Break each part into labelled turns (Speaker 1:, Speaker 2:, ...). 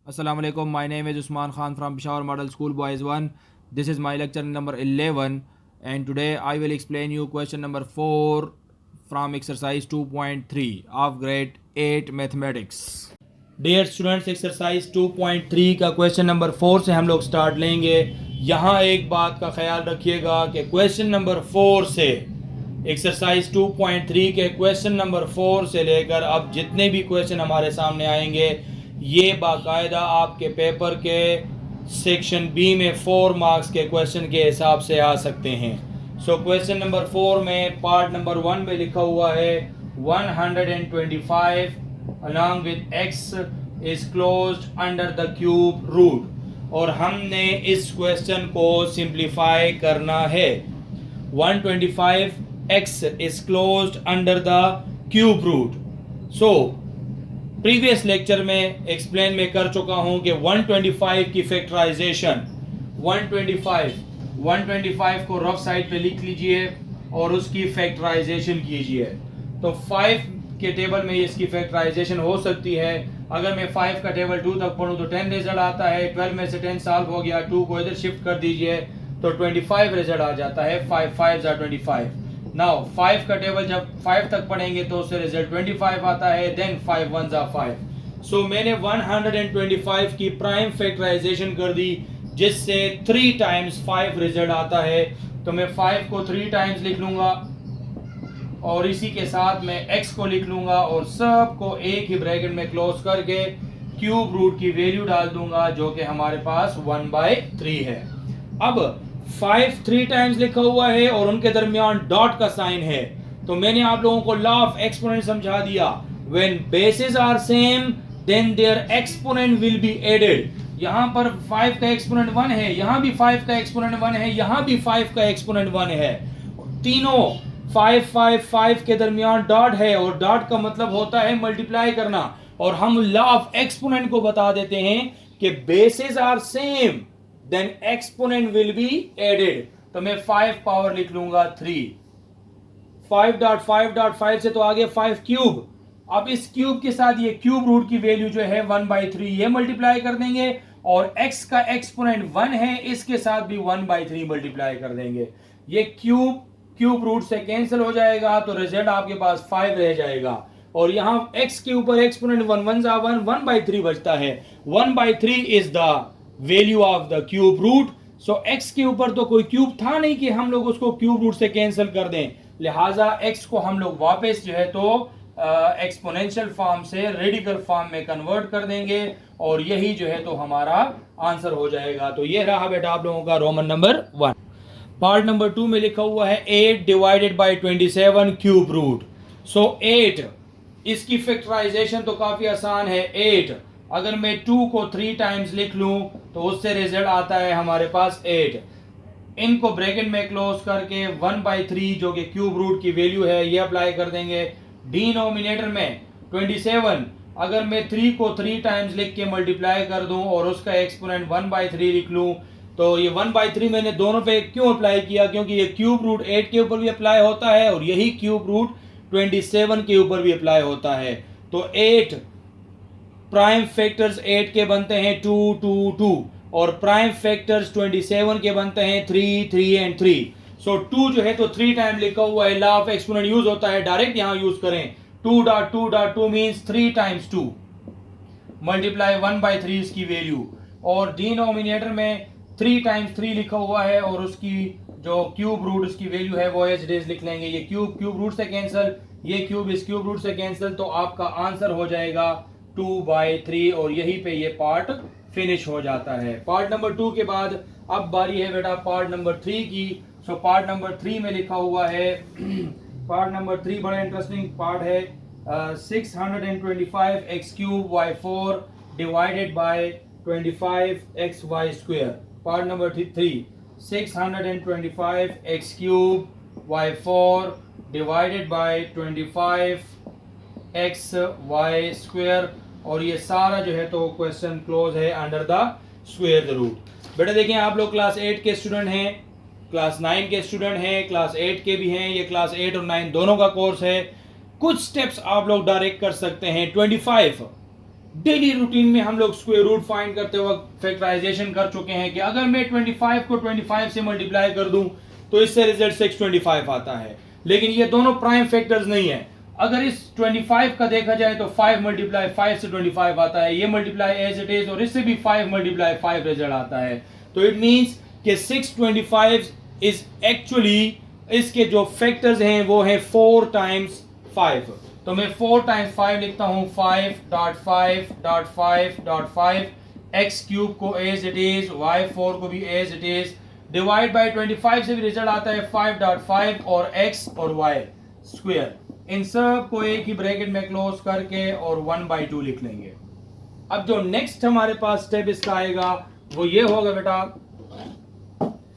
Speaker 1: Assalamu alaikum. My name is Usman Khan from Peshawar Model School Boys 1. This is my lecture number 11 and today I will explain you question number 4 from exercise 2.3 of grade 8 mathematics. Dear students, exercise 2.3 का question number 4 से हम लोग start लेंगे। यहाँ एक बात का ख्याल रखिएगा कि क्वेश्चन नंबर 4 से एक्सरसाइज 2.3 के क्वेश्चन नंबर 4 से लेकर अब जितने भी क्वेश्चन हमारे सामने आएंगे ये बाकायदा आपके पेपर के सेक्शन बी में 4 मार्क्स के क्वेश्चन के हिसाब से आ सकते हैं। सो क्वेश्चन नंबर 4 में पार्ट नंबर 1 में लिखा हुआ है 125 along with x is closed under the cube root और हमने इस क्वेश्चन को सिंप्लीफाई करना है। 125x is closed under the cube root. So previous lecture में एक्सप्लेन में कर चुका हूं कि 125 की फैक्टराइजेशन 125 को रफ साइड पे लिख लीजिए और उसकी फैक्टराइजेशन कीजिए। तो 5 के टेबल में इसकी फैक्टराइजेशन हो सकती है। अगर मैं 5 का टेबल 2 तक पढ़ूं तो 10 रिजल्ट आता है। 12 में से 10 सॉल्व हो गया, 2 को इधर शिफ्ट कर दीजिए तो 25 रिजल्ट आ जाता है। 5 5 25। नाउ 5 का टेबल जब 5 तक पढ़ेंगे तो उससे रिजल्ट 25 आता है। देन 5 1 5। सो मैंने 125 की प्राइम फैक्टराइजेशन कर दी जिससे 3 टाइम्स 5 रिजल्ट आता है। तो मैं 5 को 3 टाइम्स लिख लूंगा और इसी के साथ मैं x को लिख लूंगा और सब को एक ही ब्रैकेट में क्लोज करके क्यूब रूट की वैल्यू डाल दूंगा जो कि हमारे पास 1/3 है। अब 5 3 टाइम्स लिखा हुआ है और उनके दरमियान डॉट का साइन है। तो मैंने आप लोगों को लॉ ऑफ एक्सपोनेंट समझा दिया। When bases are same then their exponent will be added. यहां पर 5 का एक्सपोनेंट 1 है, यहां भी 5 का एक्सपोनेंट 1 है, यहां भी 5 का एक्सपोनेंट 1 है। तीनों 5 5 5 के दरमियान डॉट है और डॉट का मतलब होता है मल्टीप्लाई करना। और हम लॉ ऑफ एक्सपोनेंट को बता देते हैं कि bases are same then exponent will be added. तो मैं 5 पावर लिख लूंगा 3। 5.5.5 से तो आगे 5 क्यूब। अब इस क्यूब के साथ ये क्यूब रूट की वैल्यू जो है 1/3 ये मल्टीप्लाई कर देंगे और x का एक्सपोनेंट 1 है इसके साथ भी 1/3 मल्टीप्लाई कर देंगे। ये क्यूब रूट से कैंसिल हो जाएगा तो रिजल्ट आपके पास 5 रह जाएगा और यहां x के ऊपर एक्सपोनेंट 1 1 1/3 बचता है। 1/3 is the value of the cube root. So x के ऊपर तो कोई क्यूब था नहीं कि हम लोग उसको क्यूब रूट से कैंसिल कर दें, लिहाजा x को हम लोग वापस जो है तो एक्सपोनेंशियल फॉर्म से रेडिकल फॉर्म में कन्वर्ट कर देंगे और यही जो है तो हमारा आंसर हो जाएगा। तो ये रहा बेटा आप लोगों का रोमन नंबर 1। पार्ट नंबर 2 में लिखा हुआ है 8 डिवाइडेड बाय 27 क्यूब रूट। सो 8 इसकी फैक्टराइजेशन तो काफी आसान है। 8 अगर मैं 2 को 3 टाइम्स लिख लूं तो उससे रिजल्ट आता है हमारे पास 8। इनको ब्रैकेट में क्लोज करके 1/3 जो कि क्यूब रूट की वैल्यू है ये अप्लाई कर देंगे। डिनोमिनेटर में 27 अगर मैं 3 को 3 टाइम्स लिख के मल्टीप्लाई कर दूं और उसका एक्सपोनेंट 1/3 लिख लूं तो ये 1/3 मैंने दोनों पे क्यों अप्लाई किया, क्योंकि ये क्यूब रूट 8 के ऊपर भी अप्लाई होता है और यही क्यूब रूट 27 के ऊपर भी अप्लाई होता है। तो 8 प्राइम फैक्टर्स 8 के बनते हैं 2 2 2 और प्राइम फैक्टर्स 27 के बनते हैं 3 3 एंड 3। सो 2 जो है तो 3 टाइम लिखा हुआ है, लॉ ऑफ एक्सपोनेंट यूज होता है, डायरेक्ट यहां यूज करें। 2.2.2 मींस 3 टाइम्स 2 मल्टीप्लाई 1/3 इसकी वैल्यू और डिनोमिनेटर में 3 टाइम्स 3 लिखा हुआ है और उसकी जो क्यूब रूट उसकी वैल्यू है वो एज इट इज लिख लेंगे। ये क्यूब रूट से कैंसिल, ये क्यूब इस क्यूब रूट से कैंसिल, तो आपका आंसर हो जाएगा 2/3 और यहीं पे ये पार्ट फिनिश हो जाता है। पार्ट नंबर 2 के बाद अब बारी है बेटा पार्ट नंबर 3 की। सो पार्ट नंबर 3 में लिखा हुआ है पार्ट नंबर 3 बड़ा इंटरेस्टिंग पार्ट है। 625 x³ y4 divided by 25 xy square. Part number 3 625 x³ y4 divided by 25 xy square और ये सारा जो है तो क्वेश्चन क्लोज है under the square the root. बेटा देखें आप लोग क्लास 8 के स्टूडेंट हैं, क्लास 9 के स्टूडेंट हैं, क्लास 8 के भी हैं, ये क्लास 8 और 9 दोनों का कोर्स है। कुछ स्टेप्स आप लोग डायरेक्ट कर सकते हैं। 25 डेली रूटीन में हम लोग स्क्वायर रूट फाइंड करते वक्त फैक्टराइजेशन कर चुके हैं कि अगर मैं 25 को 25 से मल्टीप्लाई कर दूं तो इससे रिजल्ट 625 आता है, लेकिन ये दोनों प्राइम फैक्टर्स नहीं है। अगर इस 25 का देखा जाए तो 5 मल्टीप्लाई 5 से 25 आता है, ये मल्टीप्लाई एज इट इज, और इससे भी 5 मल्टीप्लाई 5 रिजल्ट आता है। तो इट मींस कि 625 इज एक्चुअली, इसके जो फैक्टर्स हैं वो हैं 4 टाइम्स 5। तो मैं 4 टाइम्स 5 लिखता हूं, 5.5.5.5 एक्स क्यूब को एज इट इज, y4 को भी as it is, divide by 25 से भी रिजल्ट आता है 5.5 और x और y स्क्वायर। इन सब को एक ही ब्रैकेट में क्लोज करके और 1/2 लिख लेंगे। अब जो नेक्स्ट हमारे पास स्टेप इसका आएगा वो ये होगा बेटा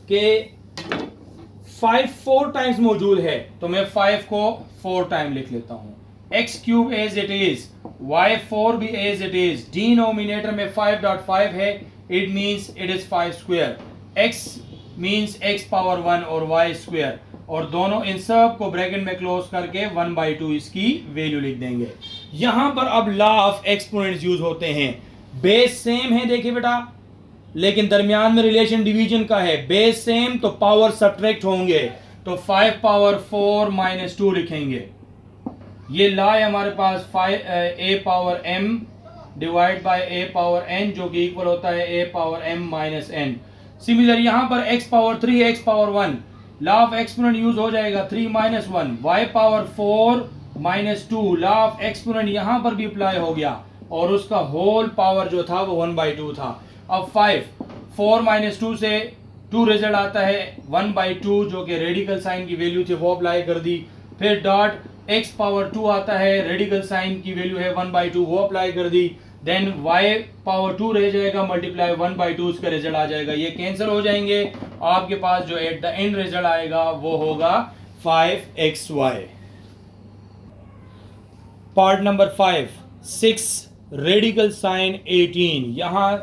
Speaker 1: कि 5 4 टाइम्स मौजूद है, तो मैं 5 को 4 टाइम लिख लेता हूं, x cube as it is, y4 भी एज इट इज, डिनोमिनेटर में 5.5 है, it means it is 5 square, x means x power 1 और y स्क्वायर, और दोनों इन सब को ब्रैकेट में क्लोज करके 1/2 इसकी वैल्यू लिख देंगे। यहां पर अब लॉ ऑफ एक्सपोनेंट्स यूज होते हैं। बेस सेम है देखिए बेटा, लेकिन दरमियान में रिलेशन डिवीजन का है। बेस सेम तो पावर सब्ट्रैक्ट होंगे, तो 5 पावर 4 माइनस 2 लिखेंगे। ये लॉ है हमारे पास, a power m divide by a power n, जो कि इक्वल होता है a power m minus n। Similar यहां पर x power 3 x power 1, law of exponent use हो जाएगा, 3 minus 1, y power 4 minus 2, law of exponent यहां पर भी अप्लाई हो गया, और उसका होल पावर जो था वो 1/2 था। अब 4 माइनस 2 से 2 रिजल्ट आता है 1/2, जो कि रेडिकल साइन की वैल्यू थी वो अप्लाई कर दी। फिर डॉट x पावर 2 आता है, रेडिकल साइन की वैल्यू है 1/2, वो अप्लाई कर दी। देन y पावर 2 रह जाएगा, मल्टीप्लाई 1/2, उसका रिजल्ट आ जाएगा। ये कैंसिल हो जाएंगे, आपके पास जो एट द एंड रिजल्ट आएगा वो होगा 5xy। Part number 5, 6 radical sign 18। यहां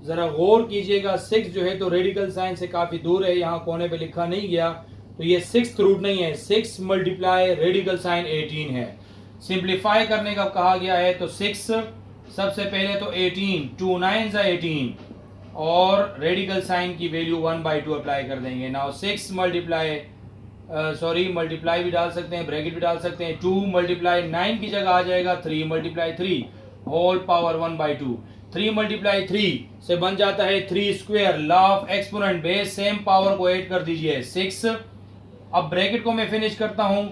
Speaker 1: जरा गौर कीजिएगा, 6 जो है तो रेडिकल साइन से काफी दूर है, यहां कोने पे लिखा नहीं गया, तो ये 6th रूट नहीं है, 6 मल्टीप्लाई रेडिकल साइन 18 है। सिंप्लीफाई करने का कहा गया है, तो 6 सबसे पहले तो 18, 2 9 18, और रेडिकल साइन की वैल्यू 1/2 अप्लाई कर देंगे। नाउ 6 मल्टीप्लाई मल्टीप्लाई भी डाल सकते हैं, ब्रैकेट भी डाल सकते हैं, 2 मल्टीप्लाई 9 की जगह आ जाएगा 3 मल्टीप्लाई 3 होल पावर 1/2। 3 मल्टीप्लाई 3 से बन जाता है 3 square, law of exponent, base same power को ऐड कर दीजिए 6। अब ब्रैकेट को मैं फिनिश करता हूं,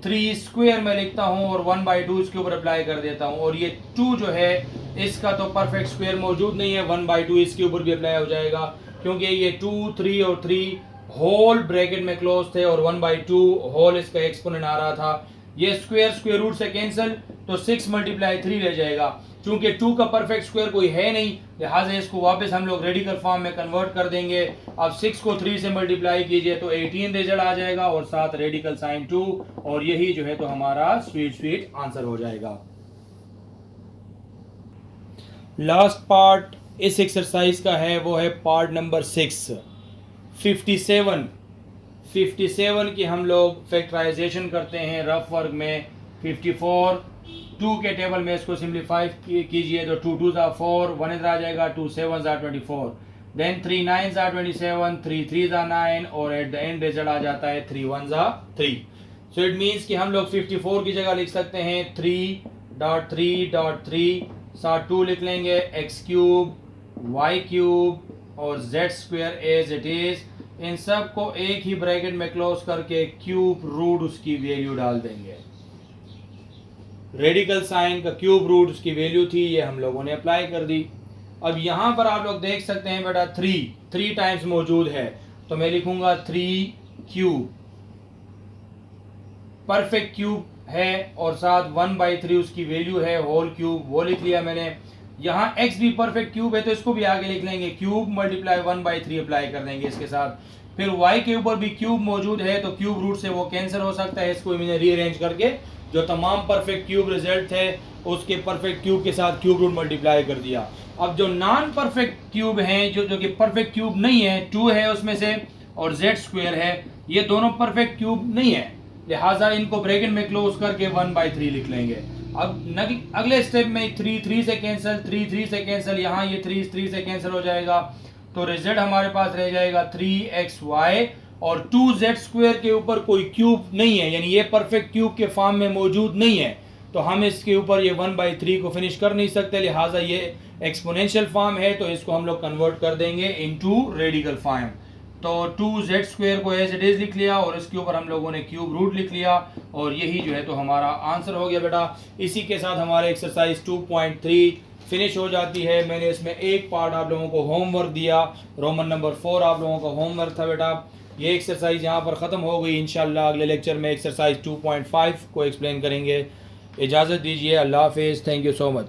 Speaker 1: 3 स्क्वायर में लिखता हूं और 1/2 इसके ऊपर अप्लाई कर देता हूं, और ये 2 जो है इसका तो परफेक्ट स्क्वायर मौजूद नहीं है, 1/2 इसके ऊपर भी अप्लाई हो जाएगा, क्योंकि ये 2 3 और 3 होल ब्रैकेट में क्लोज थे और 1/2 होल इसका एक्सपोनेंट आ रहा था। ये स्क्वायर रूट से कैंसिल, तो 6 मल्टीप्लाई 3 रह जाएगा। चूंकि 2 का परफेक्ट स्क्वायर कोई है नहीं, लिहाजा इसको वापस हम लोग रेडिकल फॉर्म में कन्वर्ट कर देंगे। अब 6 को 3 से मल्टीप्लाई कीजिए तो 18 रिजल्ट आ जाएगा, और साथ रेडिकल साइन 2, और यही जो है तो हमारा स्वीट आंसर हो जाएगा। लास्ट पार्ट इस एक्सरसाइज का है, वो है पार्ट नंबर 6, 57 की हम लोग फैक्टराइजेशन करते हैं रफ वर्क में। 54 2 के टेबल में इसको सिंप्लीफाई कीजिए तो 2 2 4, 1 इधर आ जाएगा, 2 7 24, देन 3 9 27, 3 3 9, और एट द एंड रिजल्ट आ जाता है 3 1 3। सो इट मीन्स कि हम लोग 54 की जगह लिख सकते हैं 3.3.3, साथ 2 लिख लेंगे, x क्यूब y क्यूब और z square as it is. इन सब को एक ही ब्रैकेट में क्लोज करके क्यूब रूट उसकी वैल्यू डाल देंगे। रेडिकल साइन का क्यूब रूट उसकी वैल्यू थी, ये हम लोगों ने अप्लाई कर दी। अब यहां पर आप लोग देख सकते हैं बेटा 3 टाइम्स मौजूद है, तो मैं लिखूंगा 3 क्यूब, परफेक्ट क्यूब है, और साथ 1/3 उसकी वैल्यू है, होल क्यूब वो लिख लिया मैंने। यहाँ x भी परफेक्ट क्यूब है तो इसको भी आगे लिख लेंगे, क्यूब मल्टीप्लाई 1/3 अप्लाई कर देंगे इसके साथ। फिर y के ऊपर भी क्यूब मौजूद है, तो क्यूब रूट से वो कैंसिल हो सकता है, इसको मैंने रीअरेंज करके जो तमाम परफेक्ट क्यूब रिजल्ट थे उसके परफेक्ट क्यूब के साथ क्यूब रूट मल्टीप्लाई कर दिया। अब जो नॉन परफेक्ट क्यूब हैं, जो कि परफेक्ट क्यूब नहीं है, 2 है उसमें से और z स्क्वायर है, ये दोनों परफेक्ट क्यूब नहीं है, लिहाजा इनको ब्रैकेट में क्लोज करके 1/3 लिख लेंगे। अब अगले स्टेप में 3 से कैंसिल, 3 से कैंसिल, यहाँ ये 3 से कैंसिल हो जाएगा, तो रिजल्ट हमारे पास रह जाएगा 3xy, और 2z² के ऊपर कोई क्यूब नहीं है, यानी ये परफेक्ट क्यूब के फॉर्म में मौजूद नहीं है, तो हम इसके ऊपर ये 1/3 को फिनिश कर नहीं सकते, लिहाजा ये एक्सपोनेंशियल फॉर्म है, तो इसको हम लोग कन्वर्ट कर देंगे इनटू रेडिकल फॉर्म। तो 2z² को एज इट इज लिख लिया और इसके ऊपर हम लोगों ने क्यूब रूट लिख लिया, और यही जो है तो हमारा आंसर हो गया बेटा। इसी के साथ हमारे एक्सरसाइज 2.3 फिनिश हो जाती है। मैंने इसमें एक पार्ट आप लोगों को होमवर्क दिया, रोमन नंबर 4 आप लोगों का होमवर्क था बेटा। ये एक्सरसाइज यहाँ पर ख़त्म हो गई। इंशाल्लाह अगले लेक्चर में एक्सरसाइज 2.5 को एक्सप्लेन करेंगे। इजाज़त दीजिए, अल्लाह हाफिज़, थैंक यू सो मच।